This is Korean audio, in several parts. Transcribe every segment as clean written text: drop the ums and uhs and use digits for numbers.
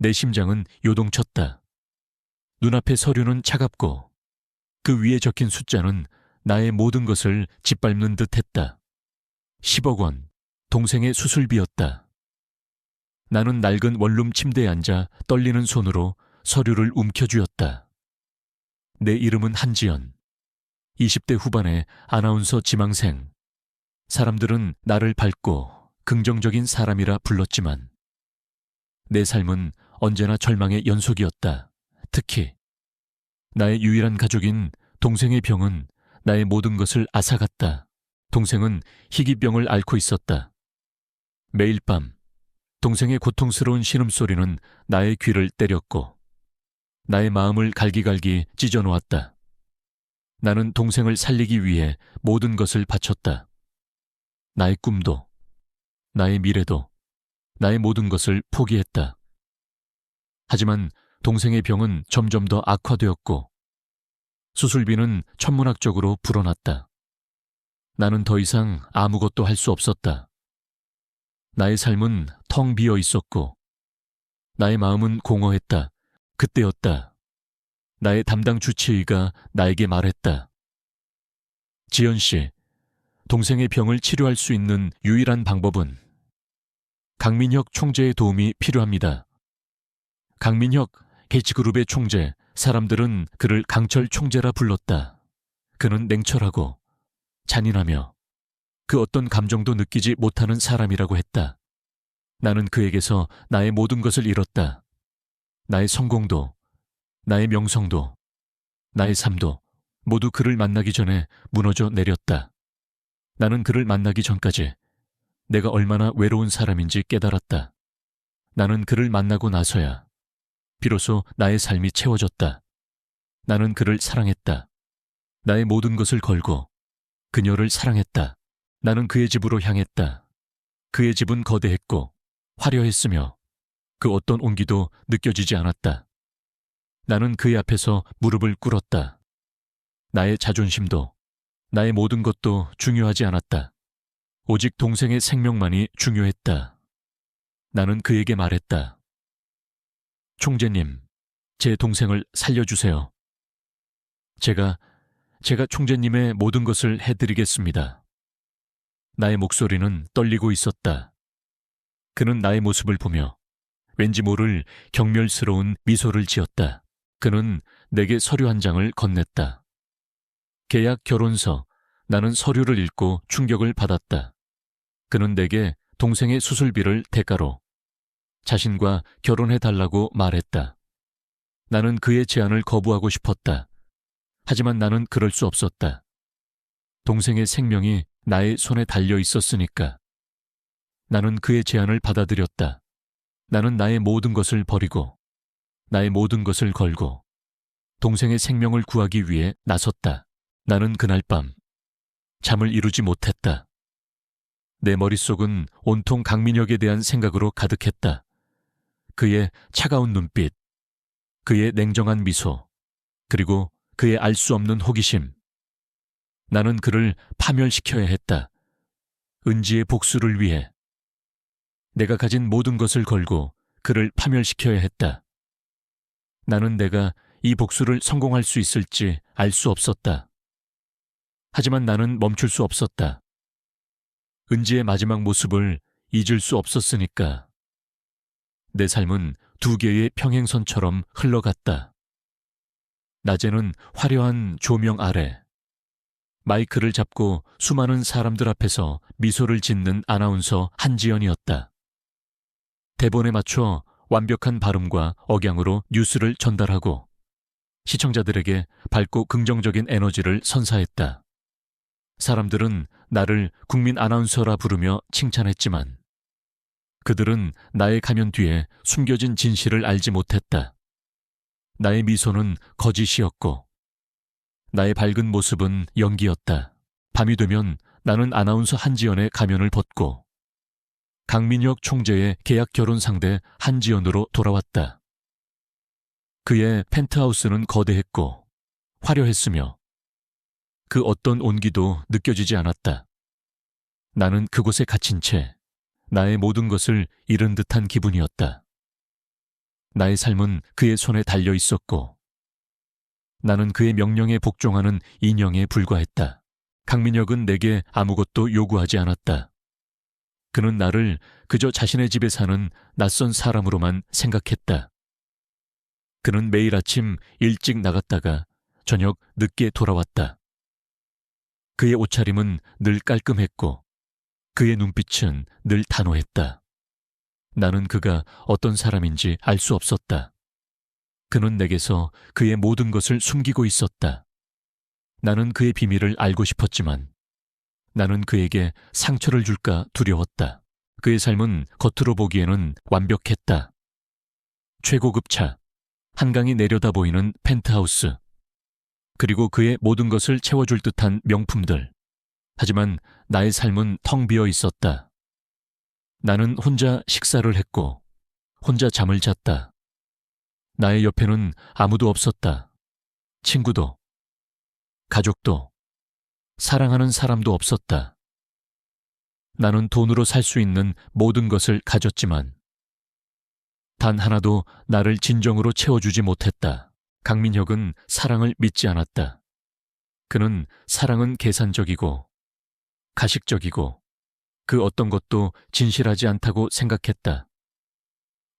내 심장은 요동쳤다. 눈앞의 서류는 차갑고 그 위에 적힌 숫자는 나의 모든 것을 짓밟는 듯 했다. 10억 원, 동생의 수술비였다. 나는 낡은 원룸 침대에 앉아 떨리는 손으로 서류를 움켜쥐었다. 내 이름은 한지연. 20대 후반의 아나운서 지망생. 사람들은 나를 밝고 긍정적인 사람이라 불렀지만 내 삶은 언제나 절망의 연속이었다. 특히 나의 유일한 가족인 동생의 병은 나의 모든 것을 앗아갔다. 동생은 희귀병을 앓고 있었다. 매일 밤 동생의 고통스러운 신음소리는 나의 귀를 때렸고 나의 마음을 갈기갈기 찢어놓았다. 나는 동생을 살리기 위해 모든 것을 바쳤다. 나의 꿈도, 나의 미래도, 나의 모든 것을 포기했다. 하지만 동생의 병은 점점 더 악화되었고 수술비는 천문학적으로 불어났다. 나는 더 이상 아무것도 할 수 없었다. 나의 삶은 텅 비어 있었고 나의 마음은 공허했다. 그때였다. 나의 담당 주치의가 나에게 말했다. 지연 씨, 동생의 병을 치료할 수 있는 유일한 방법은 강민혁 총재의 도움이 필요합니다. 강민혁 H그룹의 총재, 사람들은 그를 강철 총재라 불렀다. 그는 냉철하고 잔인하며 그 어떤 감정도 느끼지 못하는 사람이라고 했다. 나는 그에게서 나의 모든 것을 잃었다. 나의 성공도, 나의 명성도, 나의 삶도 모두 그를 만나기 전에 무너져 내렸다. 나는 그를 만나기 전까지 내가 얼마나 외로운 사람인지 깨달았다. 나는 그를 만나고 나서야 비로소 나의 삶이 채워졌다. 나는 그를 사랑했다. 나의 모든 것을 걸고 그녀를 사랑했다. 나는 그의 집으로 향했다. 그의 집은 거대했고 화려했으며 그 어떤 온기도 느껴지지 않았다. 나는 그의 앞에서 무릎을 꿇었다. 나의 자존심도 나의 모든 것도 중요하지 않았다. 오직 동생의 생명만이 중요했다. 나는 그에게 말했다. 총재님, 제 동생을 살려주세요. 제가 총재님의 모든 것을 해드리겠습니다. 나의 목소리는 떨리고 있었다. 그는 나의 모습을 보며 왠지 모를 경멸스러운 미소를 지었다. 그는 내게 서류 한 장을 건넸다. 계약 결혼서. 나는 서류를 읽고 충격을 받았다. 그는 내게 동생의 수술비를 대가로 자신과 결혼해달라고 말했다. 나는 그의 제안을 거부하고 싶었다. 하지만 나는 그럴 수 없었다. 동생의 생명이 나의 손에 달려 있었으니까. 나는 그의 제안을 받아들였다. 나는 나의 모든 것을 버리고 나의 모든 것을 걸고 동생의 생명을 구하기 위해 나섰다. 나는 그날 밤 잠을 이루지 못했다. 내 머릿속은 온통 강민혁에 대한 생각으로 가득했다. 그의 차가운 눈빛, 그의 냉정한 미소, 그리고 그의 알 수 없는 호기심. 나는 그를 파멸시켜야 했다. 은지의 복수를 위해. 내가 가진 모든 것을 걸고 그를 파멸시켜야 했다. 나는 내가 이 복수를 성공할 수 있을지 알 수 없었다. 하지만 나는 멈출 수 없었다. 은지의 마지막 모습을 잊을 수 없었으니까. 내 삶은 두 개의 평행선처럼 흘러갔다. 낮에는 화려한 조명 아래 마이크를 잡고 수많은 사람들 앞에서 미소를 짓는 아나운서 한지연이었다. 대본에 맞춰 완벽한 발음과 억양으로 뉴스를 전달하고 시청자들에게 밝고 긍정적인 에너지를 선사했다. 사람들은 나를 국민 아나운서라 부르며 칭찬했지만 그들은 나의 가면 뒤에 숨겨진 진실을 알지 못했다. 나의 미소는 거짓이었고 나의 밝은 모습은 연기였다. 밤이 되면 나는 아나운서 한지연의 가면을 벗고 강민혁 총재의 계약 결혼 상대 한지연으로 돌아왔다. 그의 펜트하우스는 거대했고 화려했으며 그 어떤 온기도 느껴지지 않았다. 나는 그곳에 갇힌 채 나의 모든 것을 잃은 듯한 기분이었다. 나의 삶은 그의 손에 달려 있었고 나는 그의 명령에 복종하는 인형에 불과했다. 강민혁은 내게 아무것도 요구하지 않았다. 그는 나를 그저 자신의 집에 사는 낯선 사람으로만 생각했다. 그는 매일 아침 일찍 나갔다가 저녁 늦게 돌아왔다. 그의 옷차림은 늘 깔끔했고 그의 눈빛은 늘 단호했다. 나는 그가 어떤 사람인지 알 수 없었다. 그는 내게서 그의 모든 것을 숨기고 있었다. 나는 그의 비밀을 알고 싶었지만 나는 그에게 상처를 줄까 두려웠다. 그의 삶은 겉으로 보기에는 완벽했다. 최고급 차, 한강이 내려다 보이는 펜트하우스, 그리고 그의 모든 것을 채워줄 듯한 명품들. 하지만 나의 삶은 텅 비어 있었다. 나는 혼자 식사를 했고 혼자 잠을 잤다. 나의 옆에는 아무도 없었다. 친구도, 가족도, 사랑하는 사람도 없었다. 나는 돈으로 살 수 있는 모든 것을 가졌지만 단 하나도 나를 진정으로 채워주지 못했다. 강민혁은 사랑을 믿지 않았다. 그는 사랑은 계산적이고 가식적이고 그 어떤 것도 진실하지 않다고 생각했다.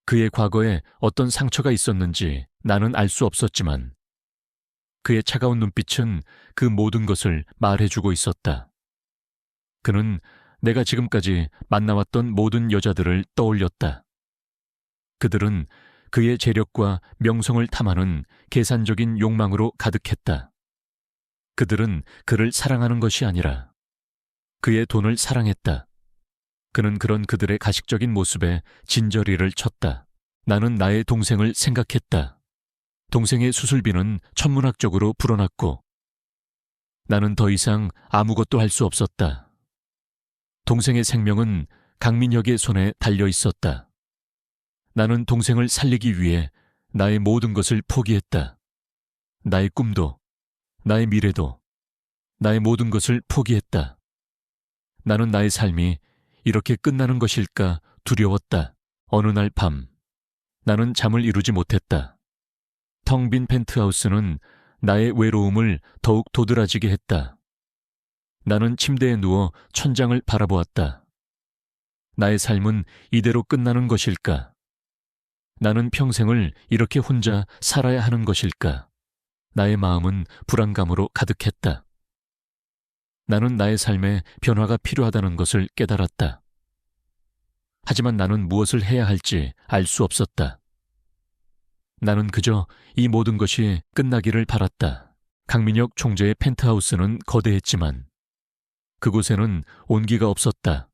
그의 과거에 어떤 상처가 있었는지 나는 알 수 없었지만 그의 차가운 눈빛은 그 모든 것을 말해주고 있었다. 그는 내가 지금까지 만나왔던 모든 여자들을 떠올렸다. 그들은 그의 재력과 명성을 탐하는 계산적인 욕망으로 가득했다. 그들은 그를 사랑하는 것이 아니라 그의 돈을 사랑했다. 그는 그런 그들의 가식적인 모습에 진저리를 쳤다. 나는 나의 동생을 생각했다. 동생의 수술비는 천문학적으로 불어났고 나는 더 이상 아무것도 할 수 없었다. 동생의 생명은 강민혁의 손에 달려 있었다. 나는 동생을 살리기 위해 나의 모든 것을 포기했다. 나의 꿈도, 나의 미래도, 나의 모든 것을 포기했다. 나는 나의 삶이 이렇게 끝나는 것일까 두려웠다. 어느 날 밤, 나는 잠을 이루지 못했다. 텅 빈 펜트하우스는 나의 외로움을 더욱 도드라지게 했다. 나는 침대에 누워 천장을 바라보았다. 나의 삶은 이대로 끝나는 것일까? 나는 평생을 이렇게 혼자 살아야 하는 것일까? 나의 마음은 불안감으로 가득했다. 나는 나의 삶에 변화가 필요하다는 것을 깨달았다. 하지만 나는 무엇을 해야 할지 알 수 없었다. 나는 그저 이 모든 것이 끝나기를 바랐다. 강민혁 총재의 펜트하우스는 거대했지만 그곳에는 온기가 없었다.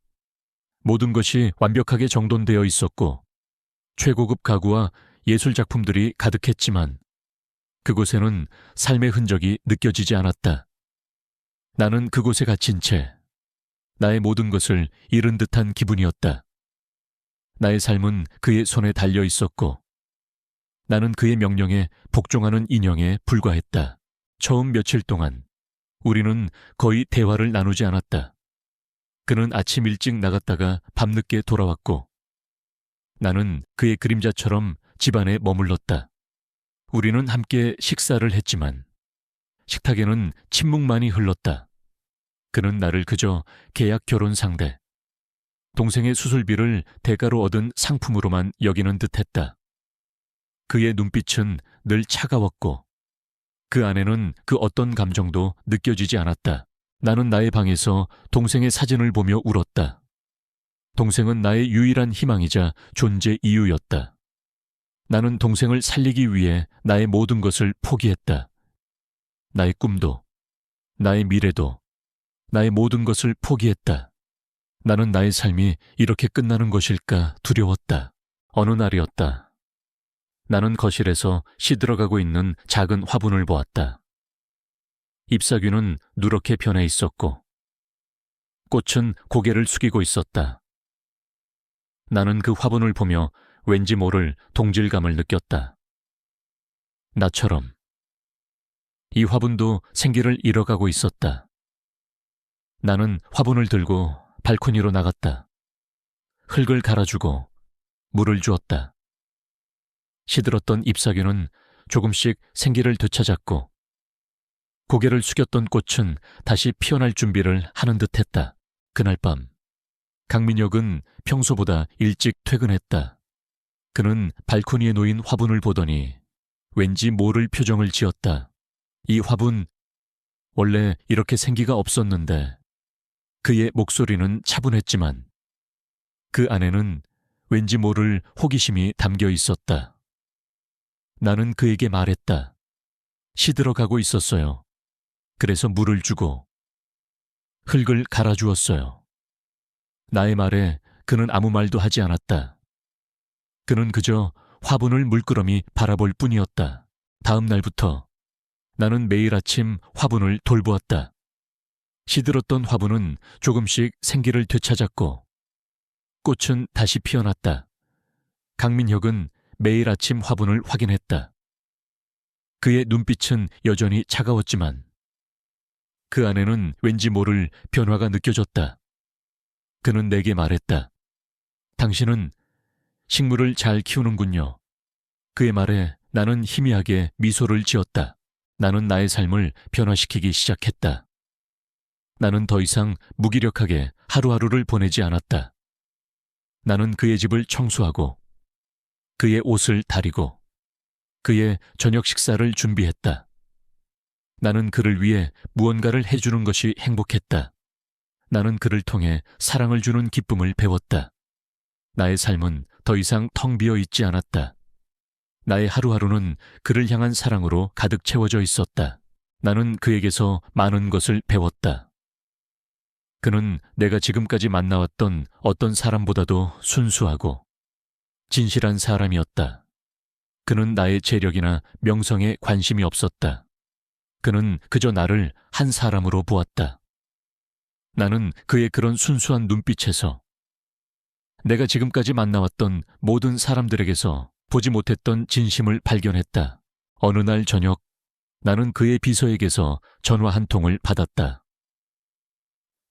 모든 것이 완벽하게 정돈되어 있었고 최고급 가구와 예술 작품들이 가득했지만 그곳에는 삶의 흔적이 느껴지지 않았다. 나는 그곳에 갇힌 채 나의 모든 것을 잃은 듯한 기분이었다. 나의 삶은 그의 손에 달려 있었고 나는 그의 명령에 복종하는 인형에 불과했다. 처음 며칠 동안 우리는 거의 대화를 나누지 않았다. 그는 아침 일찍 나갔다가 밤늦게 돌아왔고 나는 그의 그림자처럼 집안에 머물렀다. 우리는 함께 식사를 했지만 식탁에는 침묵만이 흘렀다. 그는 나를 그저 계약 결혼 상대, 동생의 수술비를 대가로 얻은 상품으로만 여기는 듯했다. 그의 눈빛은 늘 차가웠고 그 안에는 그 어떤 감정도 느껴지지 않았다. 나는 나의 방에서 동생의 사진을 보며 울었다. 동생은 나의 유일한 희망이자 존재 이유였다. 나는 동생을 살리기 위해 나의 모든 것을 포기했다. 나의 꿈도, 나의 미래도, 나의 모든 것을 포기했다. 나는 나의 삶이 이렇게 끝나는 것일까 두려웠다. 어느 날이었다. 나는 거실에서 시들어가고 있는 작은 화분을 보았다. 잎사귀는 누렇게 변해 있었고 꽃은 고개를 숙이고 있었다. 나는 그 화분을 보며 왠지 모를 동질감을 느꼈다. 나처럼 이 화분도 생기를 잃어가고 있었다. 나는 화분을 들고 발코니로 나갔다. 흙을 갈아주고 물을 주었다. 시들었던 잎사귀는 조금씩 생기를 되찾았고 고개를 숙였던 꽃은 다시 피어날 준비를 하는 듯했다. 그날 밤 강민혁은 평소보다 일찍 퇴근했다. 그는 발코니에 놓인 화분을 보더니 왠지 모를 표정을 지었다. 이 화분 원래 이렇게 생기가 없었는데 그의 목소리는 차분했지만 그 안에는 왠지 모를 호기심이 담겨 있었다. 나는 그에게 말했다. 시들어가고 있었어요. 그래서 물을 주고 흙을 갈아주었어요. 나의 말에 그는 아무 말도 하지 않았다. 그는 그저 화분을 물끄러미 바라볼 뿐이었다. 다음 날부터 나는 매일 아침 화분을 돌보았다. 시들었던 화분은 조금씩 생기를 되찾았고 꽃은 다시 피어났다. 강민혁은 매일 아침 화분을 확인했다. 그의 눈빛은 여전히 차가웠지만 그 안에는 왠지 모를 변화가 느껴졌다. 그는 내게 말했다. 당신은 식물을 잘 키우는군요. 그의 말에 나는 희미하게 미소를 지었다. 나는 나의 삶을 변화시키기 시작했다. 나는 더 이상 무기력하게 하루하루를 보내지 않았다. 나는 그의 집을 청소하고 그의 옷을 다리고 그의 저녁 식사를 준비했다. 나는 그를 위해 무언가를 해주는 것이 행복했다. 나는 그를 통해 사랑을 주는 기쁨을 배웠다. 나의 삶은 더 이상 텅 비어 있지 않았다. 나의 하루하루는 그를 향한 사랑으로 가득 채워져 있었다. 나는 그에게서 많은 것을 배웠다. 그는 내가 지금까지 만나왔던 어떤 사람보다도 순수하고 진실한 사람이었다. 그는 나의 재력이나 명성에 관심이 없었다. 그는 그저 나를 한 사람으로 보았다. 나는 그의 그런 순수한 눈빛에서 내가 지금까지 만나왔던 모든 사람들에게서 보지 못했던 진심을 발견했다. 어느 날 저녁 나는 그의 비서에게서 전화 한 통을 받았다.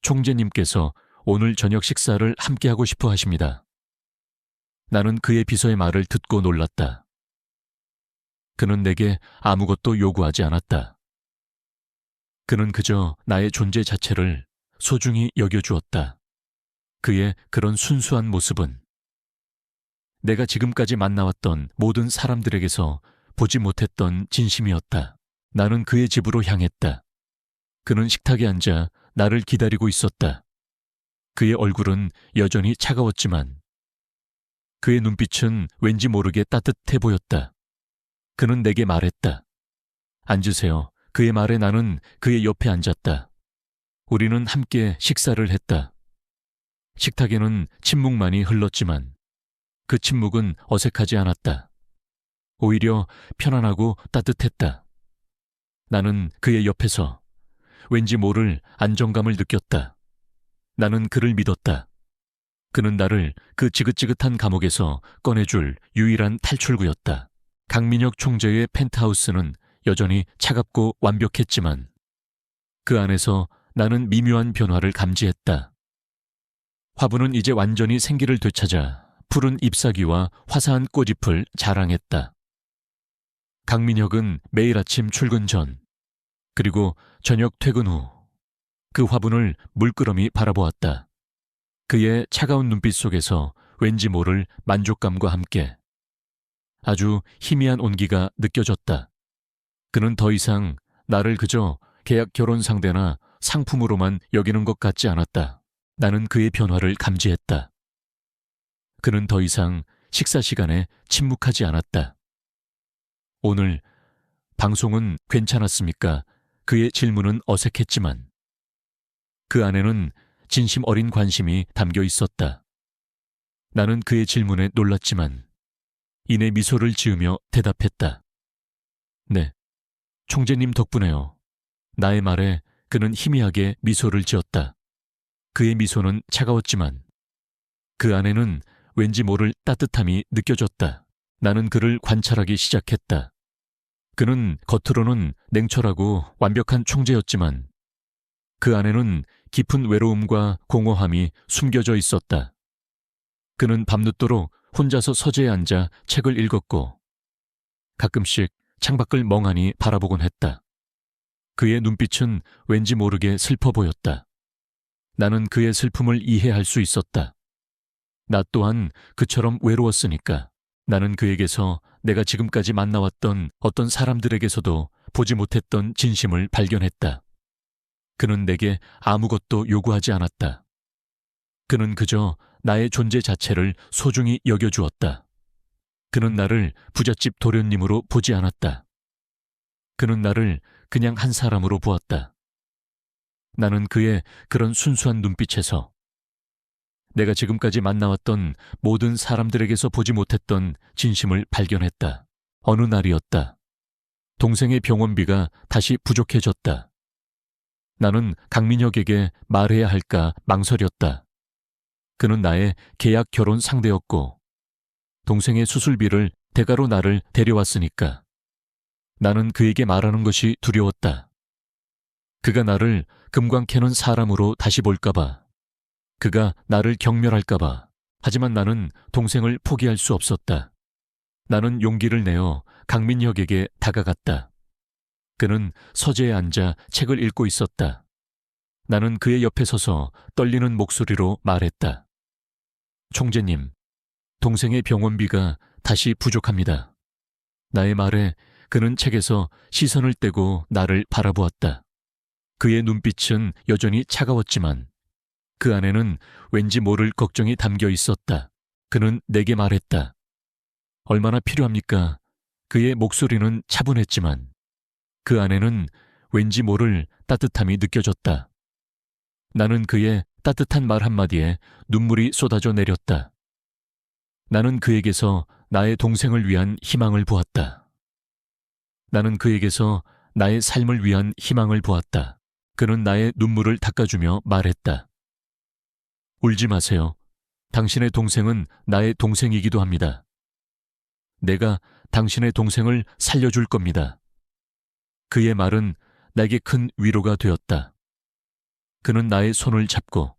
총재님께서 오늘 저녁 식사를 함께하고 싶어 하십니다. 나는 그의 비서의 말을 듣고 놀랐다. 그는 내게 아무것도 요구하지 않았다. 그는 그저 나의 존재 자체를 소중히 여겨주었다. 그의 그런 순수한 모습은 내가 지금까지 만나왔던 모든 사람들에게서 보지 못했던 진심이었다. 나는 그의 집으로 향했다. 그는 식탁에 앉아 나를 기다리고 있었다. 그의 얼굴은 여전히 차가웠지만 그의 눈빛은 왠지 모르게 따뜻해 보였다. 그는 내게 말했다. 앉으세요. 그의 말에 나는 그의 옆에 앉았다. 우리는 함께 식사를 했다. 식탁에는 침묵만이 흘렀지만 그 침묵은 어색하지 않았다. 오히려 편안하고 따뜻했다. 나는 그의 옆에서 왠지 모를 안정감을 느꼈다. 나는 그를 믿었다. 그는 나를 그 지긋지긋한 감옥에서 꺼내줄 유일한 탈출구였다. 강민혁 총재의 펜트하우스는 여전히 차갑고 완벽했지만 그 안에서 나는 미묘한 변화를 감지했다. 화분은 이제 완전히 생기를 되찾아 푸른 잎사귀와 화사한 꽃잎을 자랑했다. 강민혁은 매일 아침 출근 전 그리고 저녁 퇴근 후 그 화분을 물끄러미 바라보았다. 그의 차가운 눈빛 속에서 왠지 모를 만족감과 함께 아주 희미한 온기가 느껴졌다. 그는 더 이상 나를 그저 계약 결혼 상대나 상품으로만 여기는 것 같지 않았다. 나는 그의 변화를 감지했다. 그는 더 이상 식사 시간에 침묵하지 않았다. 오늘 방송은 괜찮았습니까? 그의 질문은 어색했지만 그 안에는 진심 어린 관심이 담겨 있었다. 나는 그의 질문에 놀랐지만 이내 미소를 지으며 대답했다. 네, 총재님 덕분에요. 나의 말에 그는 희미하게 미소를 지었다. 그의 미소는 차가웠지만 그 안에는 왠지 모를 따뜻함이 느껴졌다. 나는 그를 관찰하기 시작했다. 그는 겉으로는 냉철하고 완벽한 총재였지만 그 안에는 깊은 외로움과 공허함이 숨겨져 있었다. 그는 밤늦도록 혼자서 서재에 앉아 책을 읽었고 가끔씩 창밖을 멍하니 바라보곤 했다. 그의 눈빛은 왠지 모르게 슬퍼 보였다. 나는 그의 슬픔을 이해할 수 있었다. 나 또한 그처럼 외로웠으니까. 나는 그에게서 내가 지금까지 만나왔던 어떤 사람들에게서도 보지 못했던 진심을 발견했다. 그는 내게 아무것도 요구하지 않았다. 그는 그저 나의 존재 자체를 소중히 여겨주었다. 그는 나를 부잣집 도련님으로 보지 않았다. 그는 나를 그냥 한 사람으로 보았다. 나는 그의 그런 순수한 눈빛에서 내가 지금까지 만나왔던 모든 사람들에게서 보지 못했던 진심을 발견했다. 어느 날이었다. 동생의 병원비가 다시 부족해졌다. 나는 강민혁에게 말해야 할까 망설였다. 그는 나의 계약 결혼 상대였고 동생의 수술비를 대가로 나를 데려왔으니까. 나는 그에게 말하는 것이 두려웠다. 그가 나를 금광 캐는 사람으로 다시 볼까봐. 그가 나를 경멸할까봐. 하지만 나는 동생을 포기할 수 없었다. 나는 용기를 내어 강민혁에게 다가갔다. 그는 서재에 앉아 책을 읽고 있었다. 나는 그의 옆에 서서 떨리는 목소리로 말했다. 총재님, 동생의 병원비가 다시 부족합니다. 나의 말에 그는 책에서 시선을 떼고 나를 바라보았다. 그의 눈빛은 여전히 차가웠지만 그 안에는 왠지 모를 걱정이 담겨 있었다. 그는 내게 말했다. 얼마나 필요합니까? 그의 목소리는 차분했지만 그 안에는 왠지 모를 따뜻함이 느껴졌다. 나는 그의 따뜻한 말 한마디에 눈물이 쏟아져 내렸다. 나는 그에게서 나의 동생을 위한 희망을 보았다. 나는 그에게서 나의 삶을 위한 희망을 보았다. 그는 나의 눈물을 닦아주며 말했다. 울지 마세요. 당신의 동생은 나의 동생이기도 합니다. 내가 당신의 동생을 살려줄 겁니다. 그의 말은 내게 큰 위로가 되었다. 그는 나의 손을 잡고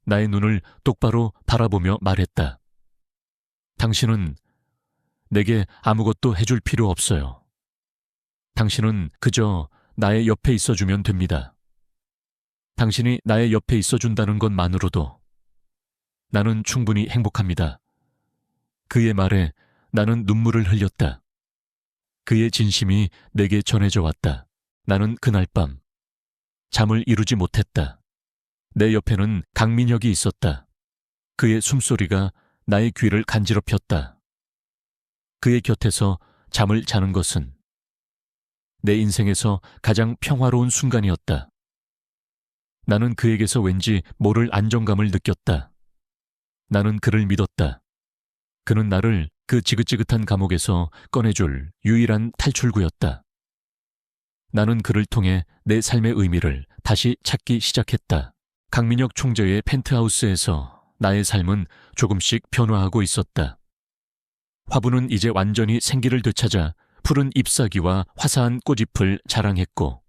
나의 눈을 똑바로 바라보며 말했다. 당신은 내게 아무것도 해줄 필요 없어요. 당신은 그저 나의 옆에 있어주면 됩니다. 당신이 나의 옆에 있어준다는 것만으로도 나는 충분히 행복합니다. 그의 말에 나는 눈물을 흘렸다. 그의 진심이 내게 전해져 왔다. 나는 그날 밤 잠을 이루지 못했다. 내 옆에는 강민혁이 있었다. 그의 숨소리가 나의 귀를 간지럽혔다. 그의 곁에서 잠을 자는 것은 내 인생에서 가장 평화로운 순간이었다. 나는 그에게서 왠지 모를 안정감을 느꼈다. 나는 그를 믿었다. 그는 나를 그 지긋지긋한 감옥에서 꺼내줄 유일한 탈출구였다. 나는 그를 통해 내 삶의 의미를 다시 찾기 시작했다. 강민혁 총재의 펜트하우스에서 나의 삶은 조금씩 변화하고 있었다. 화분은 이제 완전히 생기를 되찾아 푸른 잎사귀와 화사한 꽃잎을 자랑했고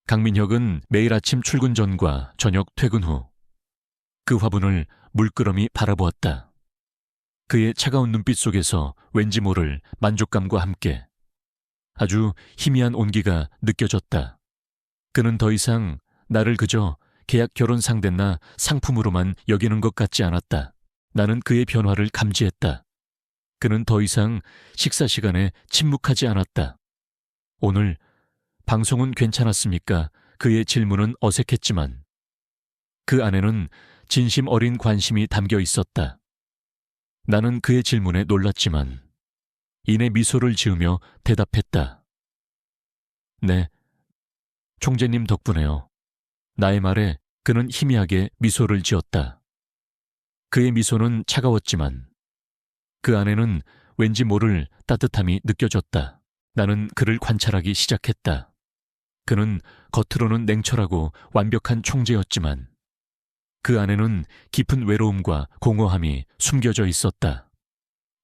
강민혁은 매일 아침 출근 전과 저녁 퇴근 후 그 화분을 물끄러미 바라보았다. 그의 차가운 눈빛 속에서 왠지 모를 만족감과 함께 아주 희미한 온기가 느껴졌다. 그는 더 이상 나를 그저 계약 결혼 상대나 상품으로만 여기는 것 같지 않았다. 나는 그의 변화를 감지했다. 그는 더 이상 식사 시간에 침묵하지 않았다. 오늘 방송은 괜찮았습니까? 그의 질문은 어색했지만 그 안에는 진심 어린 관심이 담겨 있었다. 나는 그의 질문에 놀랐지만 이내 미소를 지으며 대답했다. 네, 총재님 덕분에요. 나의 말에 그는 희미하게 미소를 지었다. 그의 미소는 차가웠지만 그 안에는 왠지 모를 따뜻함이 느껴졌다. 나는 그를 관찰하기 시작했다. 그는 겉으로는 냉철하고 완벽한 총재였지만 그 안에는 깊은 외로움과 공허함이 숨겨져 있었다.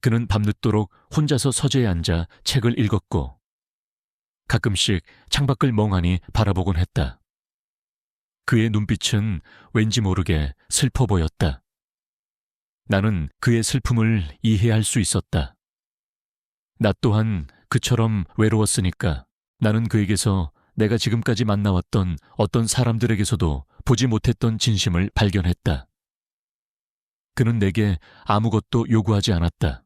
그는 밤늦도록 혼자서 서재에 앉아 책을 읽었고 가끔씩 창밖을 멍하니 바라보곤 했다. 그의 눈빛은 왠지 모르게 슬퍼 보였다. 나는 그의 슬픔을 이해할 수 있었다. 나 또한 그처럼 외로웠으니까 나는 그에게서 내가 지금까지 만나왔던 어떤 사람들에게서도 보지 못했던 진심을 발견했다. 그는 내게 아무것도 요구하지 않았다.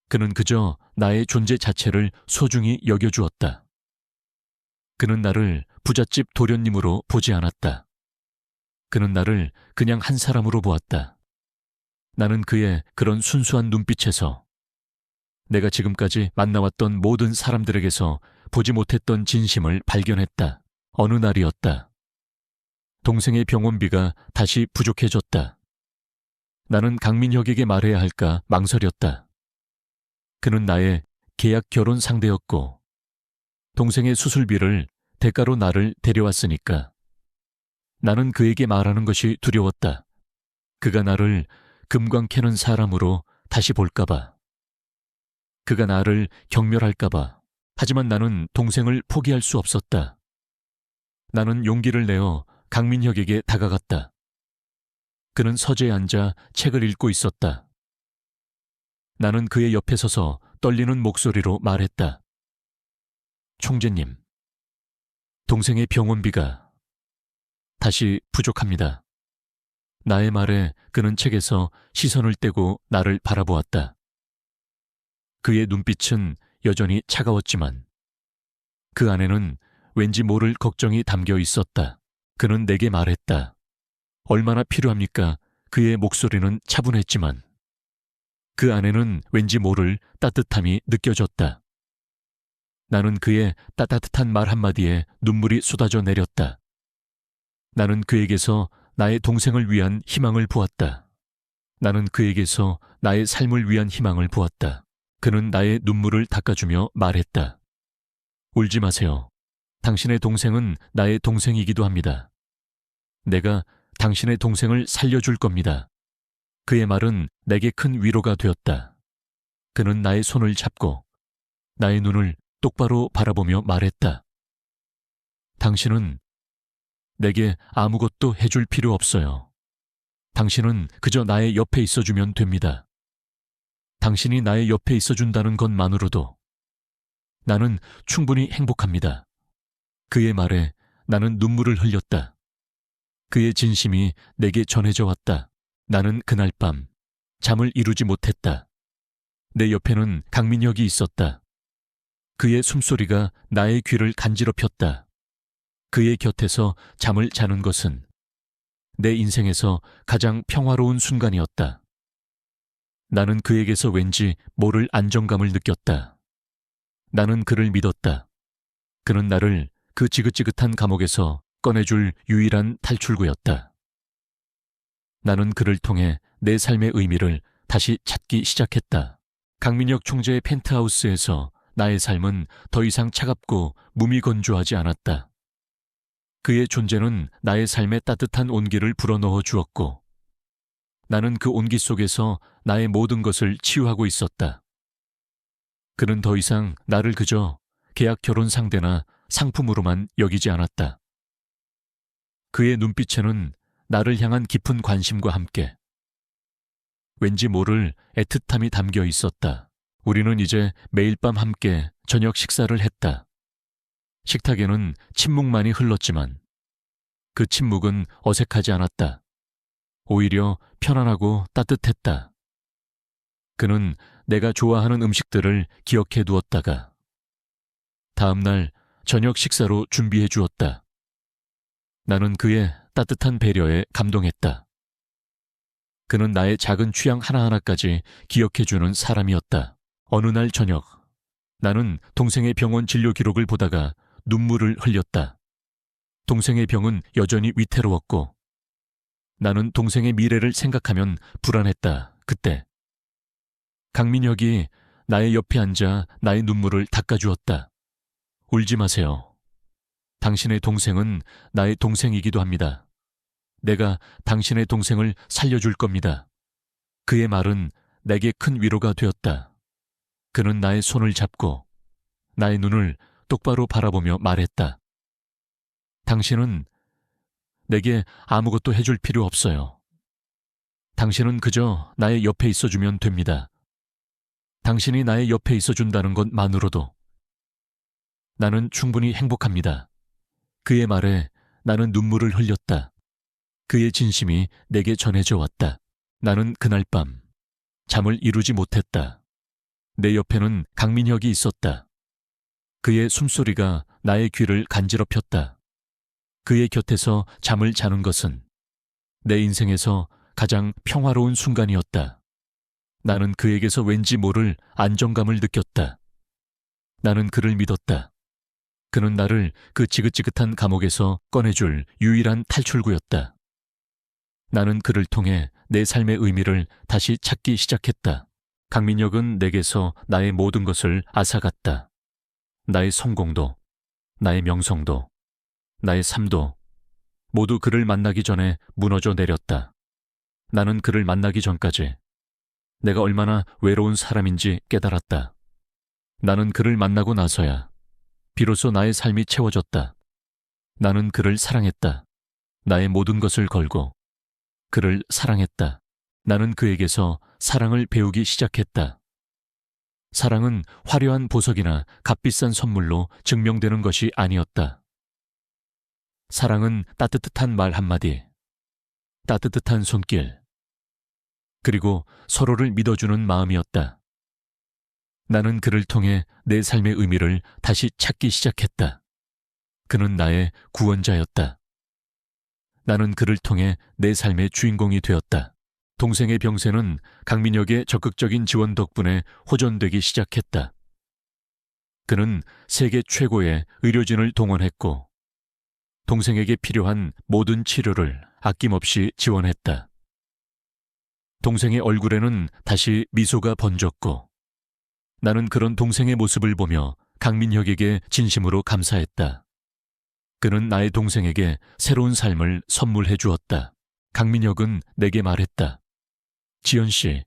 그는 그저 나의 존재 자체를 소중히 여겨주었다. 그는 나를 부잣집 도련님으로 보지 않았다. 그는 나를 그냥 한 사람으로 보았다. 나는 그의 그런 순수한 눈빛에서 내가 지금까지 만나왔던 모든 사람들에게서 보지 못했던 진심을 발견했다. 어느 날이었다. 동생의 병원비가 다시 부족해졌다. 나는 강민혁에게 말해야 할까 망설였다. 그는 나의 계약 결혼 상대였고 동생의 수술비를 대가로 나를 데려왔으니까 나는 그에게 말하는 것이 두려웠다. 그가 나를 금광 캐는 사람으로 다시 볼까봐. 그가 나를 경멸할까봐. 하지만 나는 동생을 포기할 수 없었다. 나는 용기를 내어 강민혁에게 다가갔다. 그는 서재에 앉아 책을 읽고 있었다. 나는 그의 옆에 서서 떨리는 목소리로 말했다. 총재님, 동생의 병원비가 다시 부족합니다. 나의 말에 그는 책에서 시선을 떼고 나를 바라보았다. 그의 눈빛은 여전히 차가웠지만 그 안에는 왠지 모를 걱정이 담겨 있었다. 그는 내게 말했다. 얼마나 필요합니까? 그의 목소리는 차분했지만 그 안에는 왠지 모를 따뜻함이 느껴졌다. 나는 그의 따뜻한 말 한마디에 눈물이 쏟아져 내렸다. 나는 그에게서 나의 동생을 위한 희망을 보았다. 나는 그에게서 나의 삶을 위한 희망을 보았다. 그는 나의 눈물을 닦아주며 말했다. 울지 마세요. 당신의 동생은 나의 동생이기도 합니다. 내가 당신의 동생을 살려줄 겁니다. 그의 말은 내게 큰 위로가 되었다. 그는 나의 손을 잡고 나의 눈을 똑바로 바라보며 말했다. 당신은 내게 아무것도 해줄 필요 없어요. 당신은 그저 나의 옆에 있어주면 됩니다. 당신이 나의 옆에 있어준다는 것만으로도 나는 충분히 행복합니다. 그의 말에 나는 눈물을 흘렸다. 그의 진심이 내게 전해져 왔다. 나는 그날 밤 잠을 이루지 못했다. 내 옆에는 강민혁이 있었다. 그의 숨소리가 나의 귀를 간지럽혔다. 그의 곁에서 잠을 자는 것은 내 인생에서 가장 평화로운 순간이었다. 나는 그에게서 왠지 모를 안정감을 느꼈다. 나는 그를 믿었다. 그는 나를 그 지긋지긋한 감옥에서 꺼내줄 유일한 탈출구였다. 나는 그를 통해 내 삶의 의미를 다시 찾기 시작했다. 강민혁 총재의 펜트하우스에서 나의 삶은 더 이상 차갑고 무미건조하지 않았다. 그의 존재는 나의 삶에 따뜻한 온기를 불어넣어 주었고 나는 그 온기 속에서 나의 모든 것을 치유하고 있었다. 그는 더 이상 나를 그저 계약 결혼 상대나 상품으로만 여기지 않았다. 그의 눈빛에는 나를 향한 깊은 관심과 함께 왠지 모를 애틋함이 담겨 있었다. 우리는 이제 매일 밤 함께 저녁 식사를 했다. 식탁에는 침묵만이 흘렀지만 그 침묵은 어색하지 않았다. 오히려 편안하고 따뜻했다. 그는 내가 좋아하는 음식들을 기억해 두었다가 다음 날 저녁 식사로 준비해 주었다. 나는 그의 따뜻한 배려에 감동했다. 그는 나의 작은 취향 하나하나까지 기억해 주는 사람이었다. 어느 날 저녁, 나는 동생의 병원 진료 기록을 보다가 눈물을 흘렸다. 동생의 병은 여전히 위태로웠고 나는 동생의 미래를 생각하면 불안했다. 그때 강민혁이 나의 옆에 앉아 나의 눈물을 닦아주었다. 울지 마세요. 당신의 동생은 나의 동생이기도 합니다. 내가 당신의 동생을 살려줄 겁니다. 그의 말은 내게 큰 위로가 되었다. 그는 나의 손을 잡고 나의 눈을 똑바로 바라보며 말했다. 당신은 내게 아무것도 해줄 필요 없어요. 당신은 그저 나의 옆에 있어주면 됩니다. 당신이 나의 옆에 있어준다는 것만으로도 나는 충분히 행복합니다. 그의 말에 나는 눈물을 흘렸다. 그의 진심이 내게 전해져 왔다. 나는 그날 밤 잠을 이루지 못했다. 내 옆에는 강민혁이 있었다. 그의 숨소리가 나의 귀를 간지럽혔다. 그의 곁에서 잠을 자는 것은 내 인생에서 가장 평화로운 순간이었다. 나는 그에게서 왠지 모를 안정감을 느꼈다. 나는 그를 믿었다. 그는 나를 그 지긋지긋한 감옥에서 꺼내줄 유일한 탈출구였다. 나는 그를 통해 내 삶의 의미를 다시 찾기 시작했다. 강민혁은 내게서 나의 모든 것을 앗아갔다. 나의 성공도, 나의 명성도, 나의 삶도 모두 그를 만나기 전에 무너져 내렸다. 나는 그를 만나기 전까지 내가 얼마나 외로운 사람인지 깨달았다. 나는 그를 만나고 나서야 비로소 나의 삶이 채워졌다. 나는 그를 사랑했다. 나의 모든 것을 걸고 그를 사랑했다. 나는 그에게서 사랑을 배우기 시작했다. 사랑은 화려한 보석이나 값비싼 선물로 증명되는 것이 아니었다. 사랑은 따뜻한 말 한마디, 따뜻한 손길, 그리고 서로를 믿어주는 마음이었다. 나는 그를 통해 내 삶의 의미를 다시 찾기 시작했다. 그는 나의 구원자였다. 나는 그를 통해 내 삶의 주인공이 되었다. 동생의 병세는 강민혁의 적극적인 지원 덕분에 호전되기 시작했다. 그는 세계 최고의 의료진을 동원했고 동생에게 필요한 모든 치료를 아낌없이 지원했다. 동생의 얼굴에는 다시 미소가 번졌고 나는 그런 동생의 모습을 보며 강민혁에게 진심으로 감사했다. 그는 나의 동생에게 새로운 삶을 선물해 주었다. 강민혁은 내게 말했다. 지연 씨,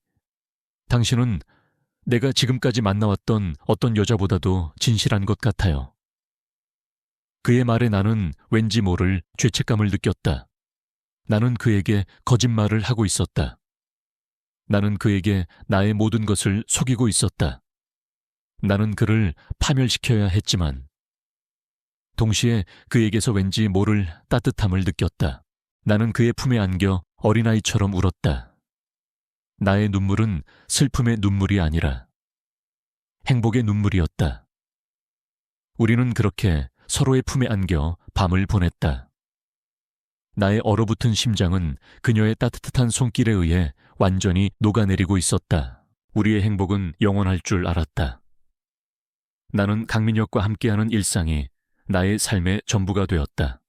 당신은 내가 지금까지 만나왔던 어떤 여자보다도 진실한 것 같아요. 그의 말에 나는 왠지 모를 죄책감을 느꼈다. 나는 그에게 거짓말을 하고 있었다. 나는 그에게 나의 모든 것을 속이고 있었다. 나는 그를 파멸시켜야 했지만 동시에 그에게서 왠지 모를 따뜻함을 느꼈다. 나는 그의 품에 안겨 어린아이처럼 울었다. 나의 눈물은 슬픔의 눈물이 아니라 행복의 눈물이었다. 우리는 그렇게 서로의 품에 안겨 밤을 보냈다. 나의 얼어붙은 심장은 그녀의 따뜻한 손길에 의해 완전히 녹아내리고 있었다. 우리의 행복은 영원할 줄 알았다. 나는 강민혁과 함께하는 일상이 나의 삶의 전부가 되었다.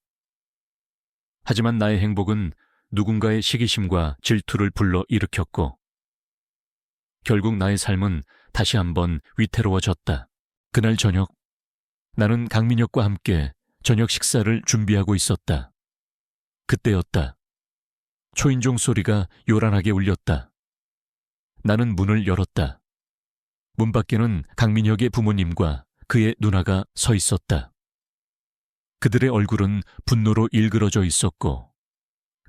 하지만 나의 행복은 누군가의 시기심과 질투를 불러 일으켰고 결국 나의 삶은 다시 한번 위태로워졌다. 그날 저녁 나는 강민혁과 함께 저녁 식사를 준비하고 있었다. 그때였다. 초인종 소리가 요란하게 울렸다. 나는 문을 열었다. 문 밖에는 강민혁의 부모님과 그의 누나가 서 있었다. 그들의 얼굴은 분노로 일그러져 있었고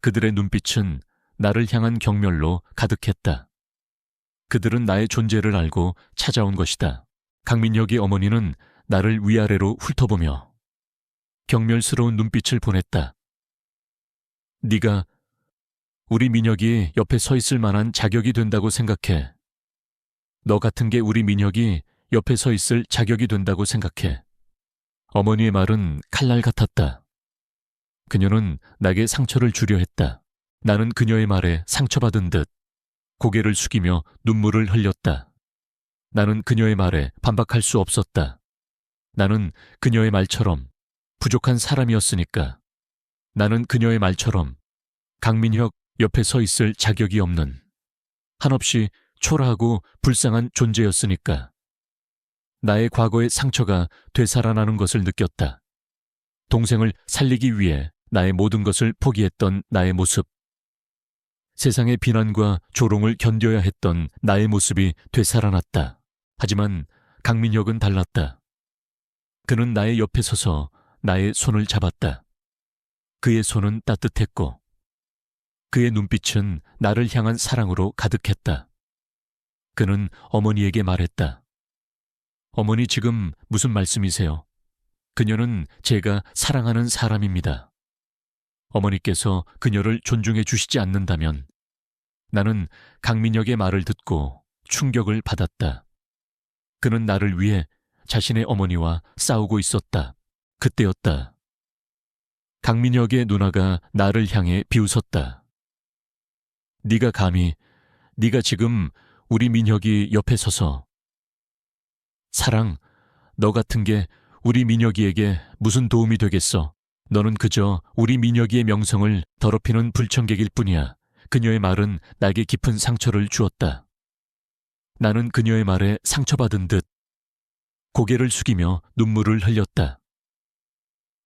그들의 눈빛은 나를 향한 경멸로 가득했다. 그들은 나의 존재를 알고 찾아온 것이다. 강민혁의 어머니는 나를 위아래로 훑어보며 경멸스러운 눈빛을 보냈다. 네가 우리 민혁이 옆에 서 있을 만한 자격이 된다고 생각해. 너 같은 게 우리 민혁이 옆에 서 있을 자격이 된다고 생각해. 어머니의 말은 칼날 같았다. 그녀는 나에게 상처를 주려 했다. 나는 그녀의 말에 상처받은 듯 고개를 숙이며 눈물을 흘렸다. 나는 그녀의 말에 반박할 수 없었다. 나는 그녀의 말처럼 부족한 사람이었으니까. 나는 그녀의 말처럼 강민혁 옆에 서 있을 자격이 없는 한없이 초라하고 불쌍한 존재였으니까. 나의 과거의 상처가 되살아나는 것을 느꼈다. 동생을 살리기 위해 나의 모든 것을 포기했던 나의 모습. 세상의 비난과 조롱을 견뎌야 했던 나의 모습이 되살아났다. 하지만 강민혁은 달랐다. 그는 나의 옆에 서서 나의 손을 잡았다. 그의 손은 따뜻했고 그의 눈빛은 나를 향한 사랑으로 가득했다. 그는 어머니에게 말했다. 어머니, 지금 무슨 말씀이세요? 그녀는 제가 사랑하는 사람입니다. 어머니께서 그녀를 존중해 주시지 않는다면 나는 강민혁의 말을 듣고 충격을 받았다. 그는 나를 위해 자신의 어머니와 싸우고 있었다. 그때였다. 강민혁의 누나가 나를 향해 비웃었다. 네가 감히, 네가 지금 우리 민혁이 옆에 서서. 사랑, 너 같은 게 우리 민혁이에게 무슨 도움이 되겠어? 너는 그저 우리 민혁이의 명성을 더럽히는 불청객일 뿐이야. 그녀의 말은 나에게 깊은 상처를 주었다. 나는 그녀의 말에 상처받은 듯 고개를 숙이며 눈물을 흘렸다.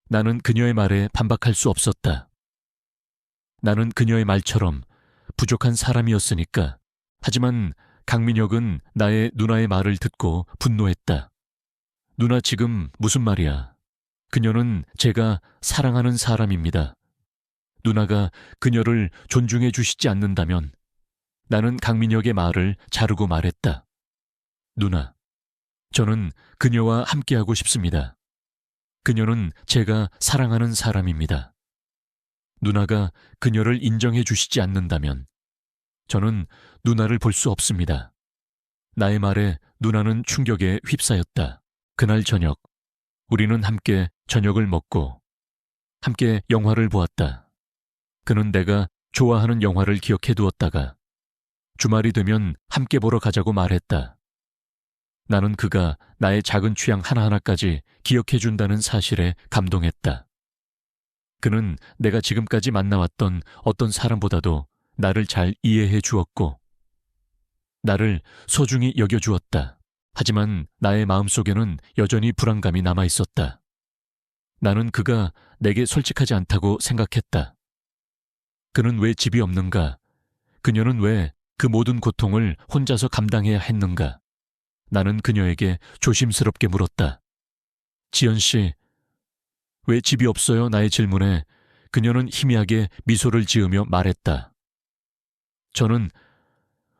나는 그녀의 말에 반박할 수 없었다. 나는 그녀의 말처럼 부족한 사람이었으니까. 하지만 강민혁은 나의 누나의 말을 듣고 분노했다. 누나, 지금 무슨 말이야? 그녀는 제가 사랑하는 사람입니다. 누나가 그녀를 존중해 주시지 않는다면 나는 강민혁의 말을 자르고 말했다. 누나, 저는 그녀와 함께하고 싶습니다. 그녀는 제가 사랑하는 사람입니다. 누나가 그녀를 인정해 주시지 않는다면 저는 누나를 볼 수 없습니다. 나의 말에 누나는 충격에 휩싸였다. 그날 저녁, 우리는 함께 저녁을 먹고 함께 영화를 보았다. 그는 내가 좋아하는 영화를 기억해 두었다가 주말이 되면 함께 보러 가자고 말했다. 나는 그가 나의 작은 취향 하나하나까지 기억해 준다는 사실에 감동했다. 그는 내가 지금까지 만나왔던 어떤 사람보다도 나를 잘 이해해 주었고 나를 소중히 여겨주었다. 하지만 나의 마음속에는 여전히 불안감이 남아 있었다. 나는 그가 내게 솔직하지 않다고 생각했다. 그는 왜 집이 없는가? 그녀는 왜 그 모든 고통을 혼자서 감당해야 했는가? 나는 그녀에게 조심스럽게 물었다. 지연 씨, 왜 집이 없어요? 나의 질문에 그녀는 희미하게 미소를 지으며 말했다. 저는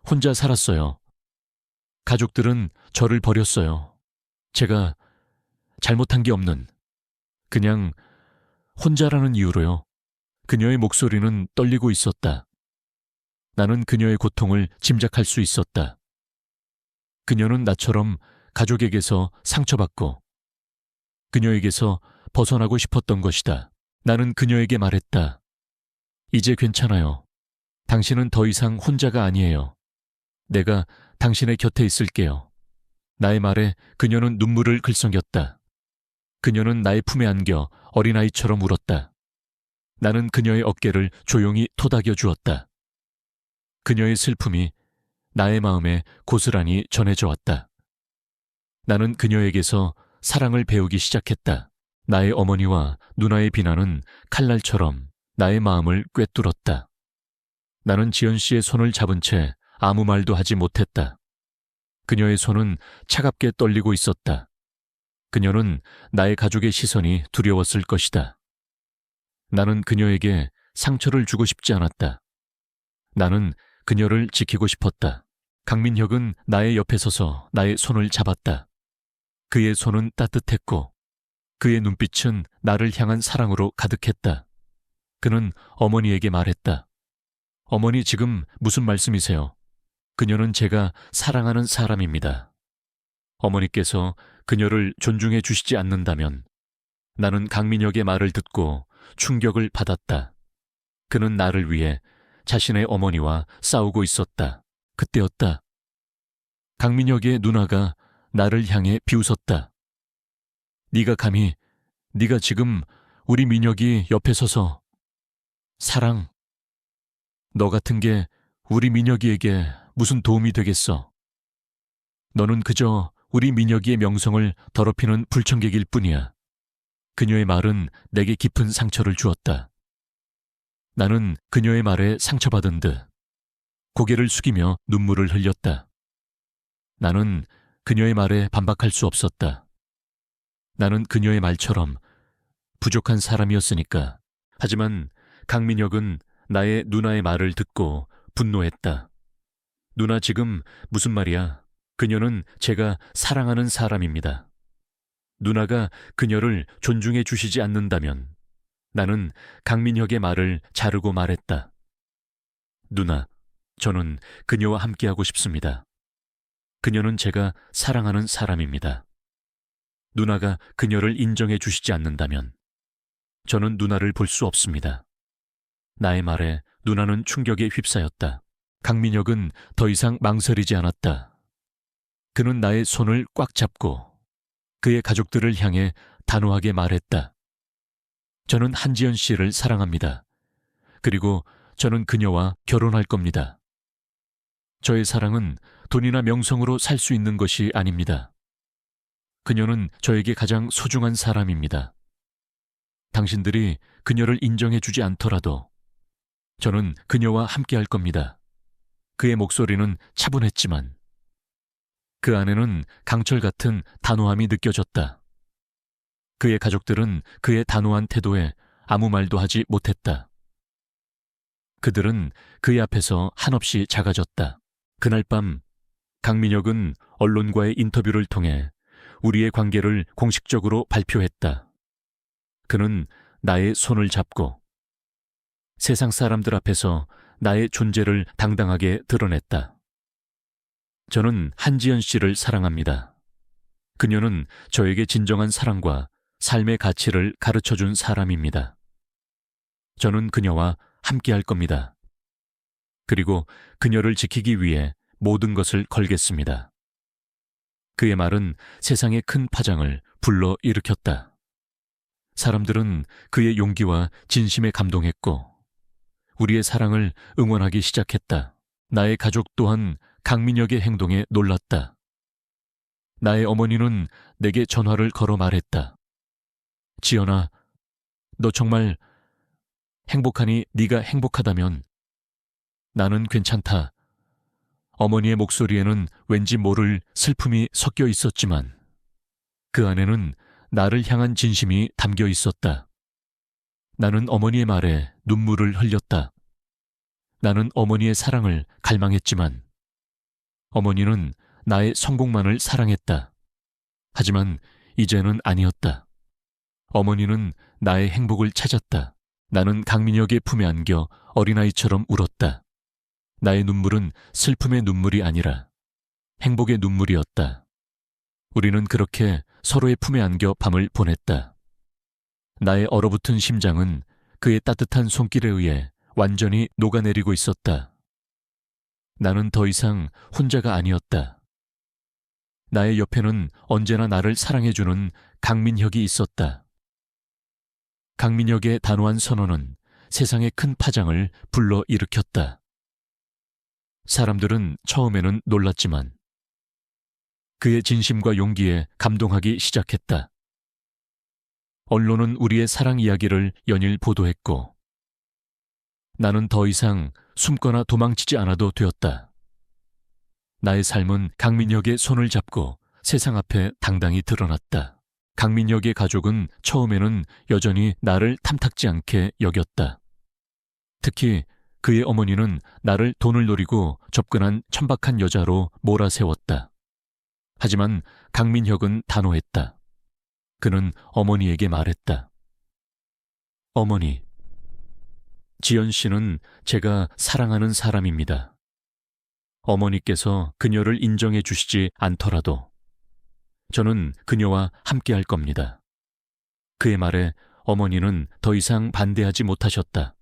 혼자 살았어요. 가족들은 저를 버렸어요. 제가 잘못한 게 없는, 그냥 혼자라는 이유로요. 그녀의 목소리는 떨리고 있었다. 나는 그녀의 고통을 짐작할 수 있었다. 그녀는 나처럼 가족에게서 상처받고 그녀에게서 벗어나고 싶었던 것이다. 나는 그녀에게 말했다. 이제 괜찮아요. 당신은 더 이상 혼자가 아니에요. 내가 당신의 곁에 있을게요. 나의 말에 그녀는 눈물을 글썽였다. 그녀는 나의 품에 안겨 어린아이처럼 울었다. 나는 그녀의 어깨를 조용히 토닥여 주었다. 그녀의 슬픔이 나의 마음에 고스란히 전해져 왔다. 나는 그녀에게서 사랑을 배우기 시작했다. 나의 어머니와 누나의 비난은 칼날처럼 나의 마음을 꿰뚫었다. 나는 지연 씨의 손을 잡은 채 아무 말도 하지 못했다. 그녀의 손은 차갑게 떨리고 있었다. 그녀는 나의 가족의 시선이 두려웠을 것이다. 나는 그녀에게 상처를 주고 싶지 않았다. 나는 그녀를 지키고 싶었다. 강민혁은 나의 옆에 서서 나의 손을 잡았다. 그의 손은 따뜻했고 그의 눈빛은 나를 향한 사랑으로 가득했다. 그는 어머니에게 말했다. 어머니, 지금 무슨 말씀이세요? 그녀는 제가 사랑하는 사람입니다. 어머니께서 그녀를 존중해 주시지 않는다면 나는 강민혁의 말을 듣고 충격을 받았다. 그는 나를 위해 자신의 어머니와 싸우고 있었다. 그때였다. 강민혁의 누나가 나를 향해 비웃었다. 네가 감히, 네가 지금 우리 민혁이 옆에 서서. 사랑, 너 같은 게 우리 민혁이에게 무슨 도움이 되겠어? 너는 그저 우리 민혁이의 명성을 더럽히는 불청객일 뿐이야. 그녀의 말은 내게 깊은 상처를 주었다. 나는 그녀의 말에 상처받은 듯 고개를 숙이며 눈물을 흘렸다. 나는 그녀의 말에 반박할 수 없었다. 나는 그녀의 말처럼 부족한 사람이었으니까. 하지만 강민혁은 나의 누나의 말을 듣고 분노했다. 누나 지금 무슨 말이야? 그녀는 제가 사랑하는 사람입니다. 누나가 그녀를 존중해 주시지 않는다면 나는 강민혁의 말을 자르고 말했다. 누나, 저는 그녀와 함께하고 싶습니다. 그녀는 제가 사랑하는 사람입니다. 누나가 그녀를 인정해 주시지 않는다면 저는 누나를 볼 수 없습니다. 나의 말에 누나는 충격에 휩싸였다. 강민혁은 더 이상 망설이지 않았다. 그는 나의 손을 꽉 잡고 그의 가족들을 향해 단호하게 말했다. 저는 한지연 씨를 사랑합니다. 그리고 저는 그녀와 결혼할 겁니다. 저의 사랑은 돈이나 명성으로 살 수 있는 것이 아닙니다. 그녀는 저에게 가장 소중한 사람입니다. 당신들이 그녀를 인정해 주지 않더라도 저는 그녀와 함께할 겁니다. 그의 목소리는 차분했지만 그 안에는 강철 같은 단호함이 느껴졌다. 그의 가족들은 그의 단호한 태도에 아무 말도 하지 못했다. 그들은 그의 앞에서 한없이 작아졌다. 그날 밤 강민혁은 언론과의 인터뷰를 통해 우리의 관계를 공식적으로 발표했다. 그는 나의 손을 잡고 세상 사람들 앞에서 나의 존재를 당당하게 드러냈다. 저는 한지연 씨를 사랑합니다. 그녀는 저에게 진정한 사랑과 삶의 가치를 가르쳐준 사람입니다. 저는 그녀와 함께할 겁니다. 그리고 그녀를 지키기 위해 모든 것을 걸겠습니다. 그의 말은 세상에 큰 파장을 불러일으켰다. 사람들은 그의 용기와 진심에 감동했고 우리의 사랑을 응원하기 시작했다. 나의 가족 또한 강민혁의 행동에 놀랐다. 나의 어머니는 내게 전화를 걸어 말했다. 지연아, 너 정말 행복하니? 네가 행복하다면 나는 괜찮다. 어머니의 목소리에는 왠지 모를 슬픔이 섞여 있었지만 그 안에는 나를 향한 진심이 담겨 있었다. 나는 어머니의 말에 눈물을 흘렸다. 나는 어머니의 사랑을 갈망했지만 어머니는 나의 성공만을 사랑했다. 하지만 이제는 아니었다. 어머니는 나의 행복을 찾았다. 나는 강민혁의 품에 안겨 어린아이처럼 울었다. 나의 눈물은 슬픔의 눈물이 아니라 행복의 눈물이었다. 우리는 그렇게 서로의 품에 안겨 밤을 보냈다. 나의 얼어붙은 심장은 그의 따뜻한 손길에 의해 완전히 녹아내리고 있었다. 나는 더 이상 혼자가 아니었다. 나의 옆에는 언제나 나를 사랑해주는 강민혁이 있었다. 강민혁의 단호한 선언은 세상에 큰 파장을 불러일으켰다. 사람들은 처음에는 놀랐지만 그의 진심과 용기에 감동하기 시작했다. 언론은 우리의 사랑 이야기를 연일 보도했고 나는 더 이상 숨거나 도망치지 않아도 되었다. 나의 삶은 강민혁의 손을 잡고 세상 앞에 당당히 드러났다. 강민혁의 가족은 처음에는 여전히 나를 탐탁지 않게 여겼다. 특히 그의 어머니는 나를 돈을 노리고 접근한 천박한 여자로 몰아세웠다. 하지만 강민혁은 단호했다. 그는 어머니에게 말했다. 어머니, 지연 씨는 제가 사랑하는 사람입니다. 어머니께서 그녀를 인정해 주시지 않더라도 저는 그녀와 함께할 겁니다. 그의 말에 어머니는 더 이상 반대하지 못하셨다.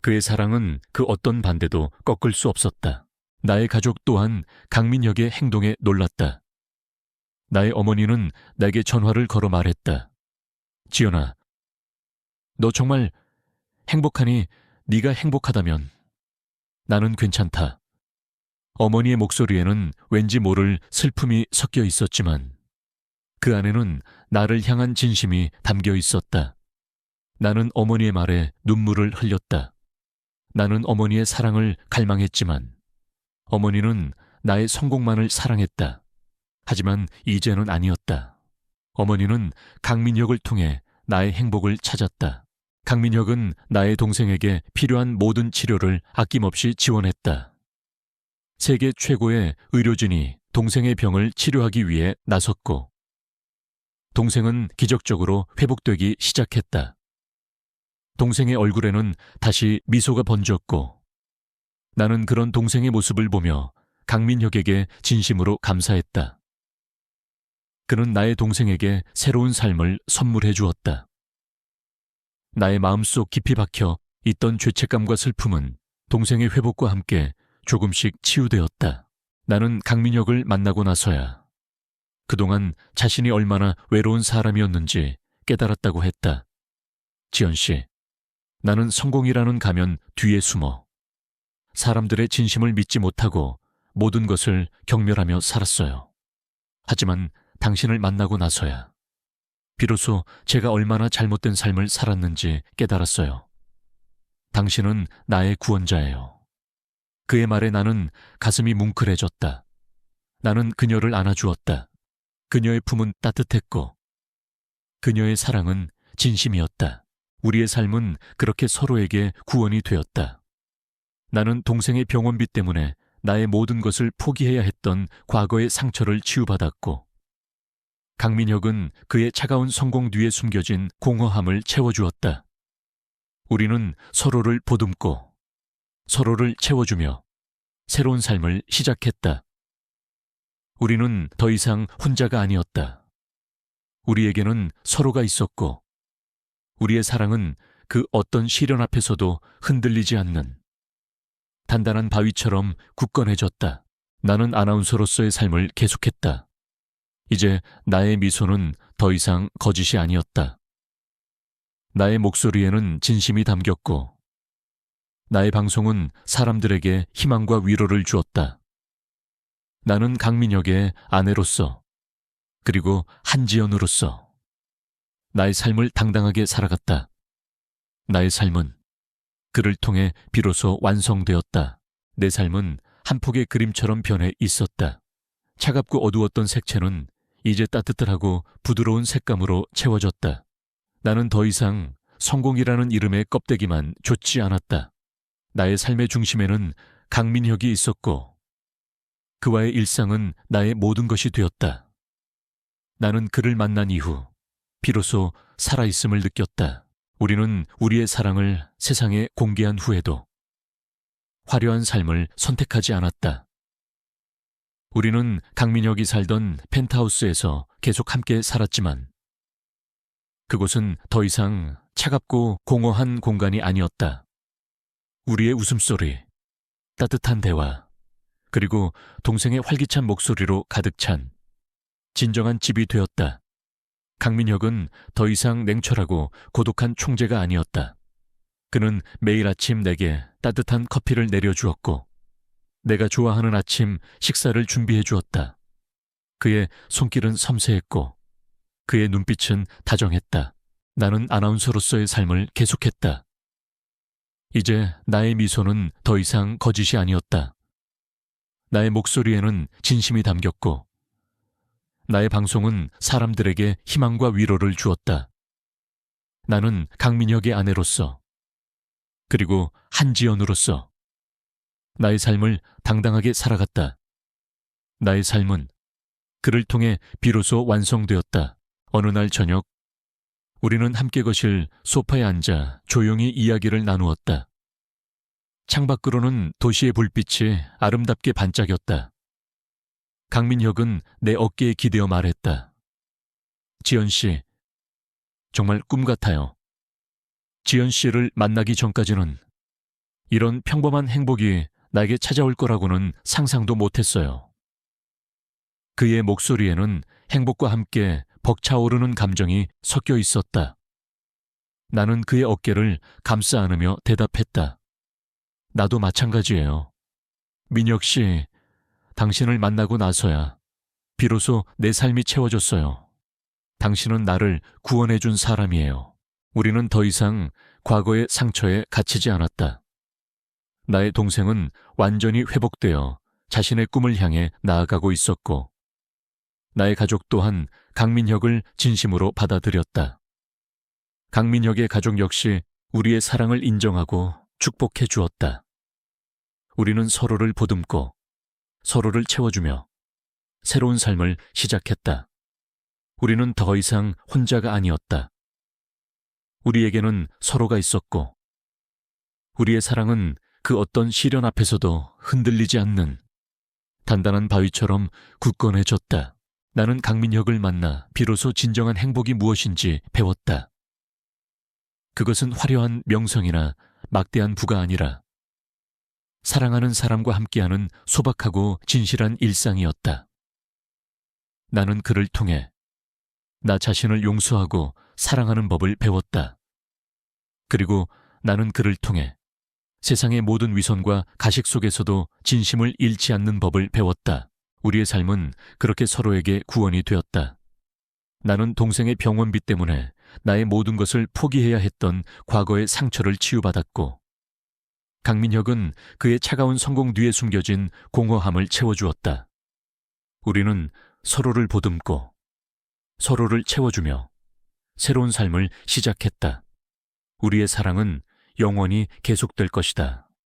그의 사랑은 그 어떤 반대도 꺾을 수 없었다. 나의 가족 또한 강민혁의 행동에 놀랐다. 나의 어머니는 내게 전화를 걸어 말했다. 지연아, 너 정말 행복하니? 네가 행복하다면 나는 괜찮다. 어머니의 목소리에는 왠지 모를 슬픔이 섞여 있었지만 그 안에는 나를 향한 진심이 담겨 있었다. 나는 어머니의 말에 눈물을 흘렸다. 나는 어머니의 사랑을 갈망했지만 어머니는 나의 성공만을 사랑했다. 하지만 이제는 아니었다. 어머니는 강민혁을 통해 나의 행복을 찾았다. 강민혁은 나의 동생에게 필요한 모든 치료를 아낌없이 지원했다. 세계 최고의 의료진이 동생의 병을 치료하기 위해 나섰고, 동생은 기적적으로 회복되기 시작했다. 동생의 얼굴에는 다시 미소가 번졌고, 나는 그런 동생의 모습을 보며 강민혁에게 진심으로 감사했다. 그는 나의 동생에게 새로운 삶을 선물해 주었다. 나의 마음속 깊이 박혀 있던 죄책감과 슬픔은 동생의 회복과 함께 조금씩 치유되었다. 나는 강민혁을 만나고 나서야 그동안 자신이 얼마나 외로운 사람이었는지 깨달았다고 했다. 지연 씨, 나는 성공이라는 가면 뒤에 숨어 사람들의 진심을 믿지 못하고 모든 것을 경멸하며 살았어요. 하지만 당신을 만나고 나서야 비로소 제가 얼마나 잘못된 삶을 살았는지 깨달았어요. 당신은 나의 구원자예요. 그의 말에 나는 가슴이 뭉클해졌다. 나는 그녀를 안아주었다. 그녀의 품은 따뜻했고 그녀의 사랑은 진심이었다. 우리의 삶은 그렇게 서로에게 구원이 되었다. 나는 동생의 병원비 때문에 나의 모든 것을 포기해야 했던 과거의 상처를 치유받았고, 강민혁은 그의 차가운 성공 뒤에 숨겨진 공허함을 채워주었다. 우리는 서로를 보듬고 서로를 채워주며 새로운 삶을 시작했다. 우리는 더 이상 혼자가 아니었다. 우리에게는 서로가 있었고, 우리의 사랑은 그 어떤 시련 앞에서도 흔들리지 않는 단단한 바위처럼 굳건해졌다. 나는 아나운서로서의 삶을 계속했다. 이제 나의 미소는 더 이상 거짓이 아니었다. 나의 목소리에는 진심이 담겼고, 나의 방송은 사람들에게 희망과 위로를 주었다. 나는 강민혁의 아내로서, 그리고 한지연으로서 나의 삶을 당당하게 살아갔다. 나의 삶은 그를 통해 비로소 완성되었다. 내 삶은 한 폭의 그림처럼 변해 있었다. 차갑고 어두웠던 색채는 이제 따뜻하고 부드러운 색감으로 채워졌다. 나는 더 이상 성공이라는 이름의 껍데기만 좇지 않았다. 나의 삶의 중심에는 강민혁이 있었고, 그와의 일상은 나의 모든 것이 되었다. 나는 그를 만난 이후 비로소 살아있음을 느꼈다. 우리는 우리의 사랑을 세상에 공개한 후에도 화려한 삶을 선택하지 않았다. 우리는 강민혁이 살던 펜트하우스에서 계속 함께 살았지만 그곳은 더 이상 차갑고 공허한 공간이 아니었다. 우리의 웃음소리, 따뜻한 대화, 그리고 동생의 활기찬 목소리로 가득 찬 진정한 집이 되었다. 강민혁은 더 이상 냉철하고 고독한 총재가 아니었다. 그는 매일 아침 내게 따뜻한 커피를 내려주었고, 내가 좋아하는 아침 식사를 준비해 주었다. 그의 손길은 섬세했고 그의 눈빛은 다정했다. 나는 아나운서로서의 삶을 계속했다. 이제 나의 미소는 더 이상 거짓이 아니었다. 나의 목소리에는 진심이 담겼고, 나의 방송은 사람들에게 희망과 위로를 주었다. 나는 강민혁의 아내로서, 그리고 한지연으로서 나의 삶을 당당하게 살아갔다. 나의 삶은 그를 통해 비로소 완성되었다. 어느 날 저녁, 우리는 함께 거실 소파에 앉아 조용히 이야기를 나누었다. 창밖으로는 도시의 불빛이 아름답게 반짝였다. 강민혁은 내 어깨에 기대어 말했다. 지연 씨, 정말 꿈 같아요. 지연 씨를 만나기 전까지는 이런 평범한 행복이 나에게 찾아올 거라고는 상상도 못했어요. 그의 목소리에는 행복과 함께 벅차오르는 감정이 섞여 있었다. 나는 그의 어깨를 감싸 안으며 대답했다. 나도 마찬가지예요. 민혁 씨, 당신을 만나고 나서야 비로소 내 삶이 채워졌어요. 당신은 나를 구원해준 사람이에요. 우리는 더 이상 과거의 상처에 갇히지 않았다. 나의 동생은 완전히 회복되어 자신의 꿈을 향해 나아가고 있었고, 나의 가족 또한 강민혁을 진심으로 받아들였다. 강민혁의 가족 역시 우리의 사랑을 인정하고 축복해 주었다. 우리는 서로를 보듬고 서로를 채워주며 새로운 삶을 시작했다. 우리는 더 이상 혼자가 아니었다. 우리에게는 서로가 있었고, 우리의 사랑은 그 어떤 시련 앞에서도 흔들리지 않는 단단한 바위처럼 굳건해졌다. 나는 강민혁을 만나 비로소 진정한 행복이 무엇인지 배웠다. 그것은 화려한 명성이나 막대한 부가 아니라 사랑하는 사람과 함께하는 소박하고 진실한 일상이었다. 나는 그를 통해 나 자신을 용서하고 사랑하는 법을 배웠다. 그리고 나는 그를 통해 세상의 모든 위선과 가식 속에서도 진심을 잃지 않는 법을 배웠다. 우리의 삶은 그렇게 서로에게 구원이 되었다. 나는 동생의 병원비 때문에 나의 모든 것을 포기해야 했던 과거의 상처를 치유받았고, 강민혁은 그의 차가운 성공 뒤에 숨겨진 공허함을 채워주었다. 우리는 서로를 보듬고 서로를 채워주며 새로운 삶을 시작했다. 우리의 사랑은 영원히 계속될 것이다.